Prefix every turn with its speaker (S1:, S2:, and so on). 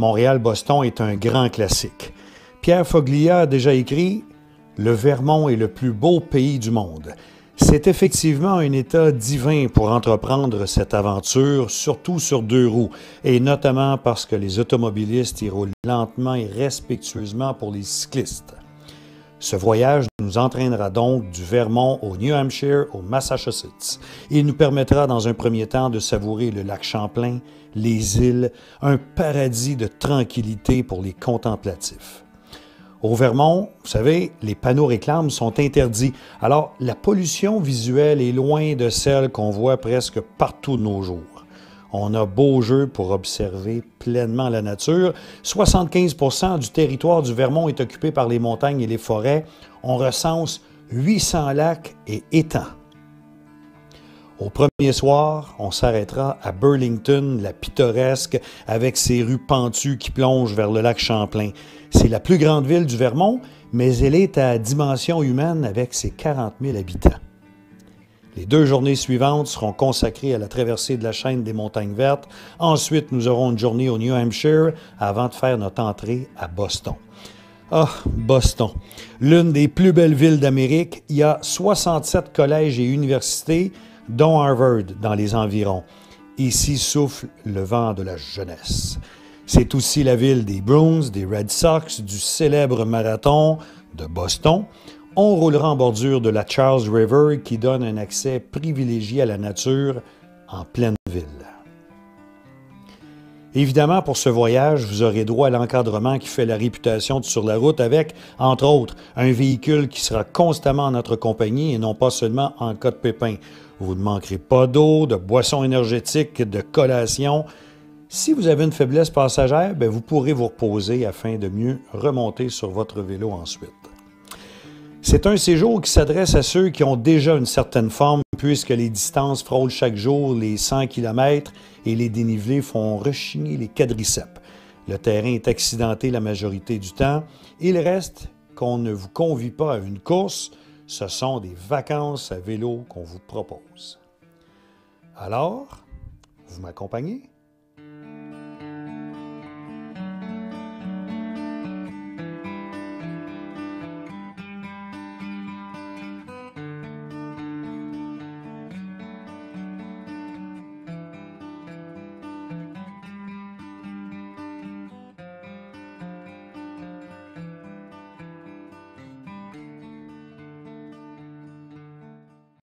S1: Montréal-Boston est un grand classique. Pierre Foglia a déjà écrit « Le Vermont est le plus beau pays du monde ». C'est effectivement un état divin pour entreprendre cette aventure, surtout sur deux roues, et notamment parce que les automobilistes y roulent lentement et respectueusement pour les cyclistes. Ce voyage nous entraînera donc du Vermont au New Hampshire, au Massachusetts. Il nous permettra dans un premier temps de savourer le lac Champlain, les îles, un paradis de tranquillité pour les contemplatifs. Au Vermont, vous savez, les panneaux réclames sont interdits, alors la pollution visuelle est loin de celle qu'on voit presque partout de nos jours. On a beau jeu pour observer pleinement la nature. 75% du territoire du Vermont est occupé par les montagnes et les forêts. On recense 800 lacs et étangs. Au premier soir, on s'arrêtera à Burlington, la pittoresque, avec ses rues pentues qui plongent vers le lac Champlain. C'est la plus grande ville du Vermont, mais elle est à dimension humaine avec ses 40 000 habitants. Les 2 journées suivantes seront consacrées à la traversée de la chaîne des Montagnes Vertes. Ensuite, nous aurons une journée au New Hampshire avant de faire notre entrée à Boston. Ah, Boston, l'une des plus belles villes d'Amérique. Il y a 67 collèges et universités, dont Harvard dans les environs. Ici souffle le vent de la jeunesse. C'est aussi la ville des Bruins, des Red Sox, du célèbre marathon de Boston. On roulera en bordure de la Charles River qui donne un accès privilégié à la nature en pleine ville. Évidemment, pour ce voyage, vous aurez droit à l'encadrement qui fait la réputation de Sur la route avec, entre autres, un véhicule qui sera constamment en notre compagnie et non pas seulement en cas de pépin. Vous ne manquerez pas d'eau, de boissons énergétiques, de collations. Si vous avez une faiblesse passagère, vous pourrez vous reposer afin de mieux remonter sur votre vélo ensuite. C'est un séjour qui s'adresse à ceux qui ont déjà une certaine forme puisque les distances frôlent chaque jour les 100 km et les dénivelés font rechigner les quadriceps. Le terrain est accidenté la majorité du temps. Il reste qu'on ne vous convie pas à une course, ce sont des vacances à vélo qu'on vous propose. Alors, vous m'accompagnez?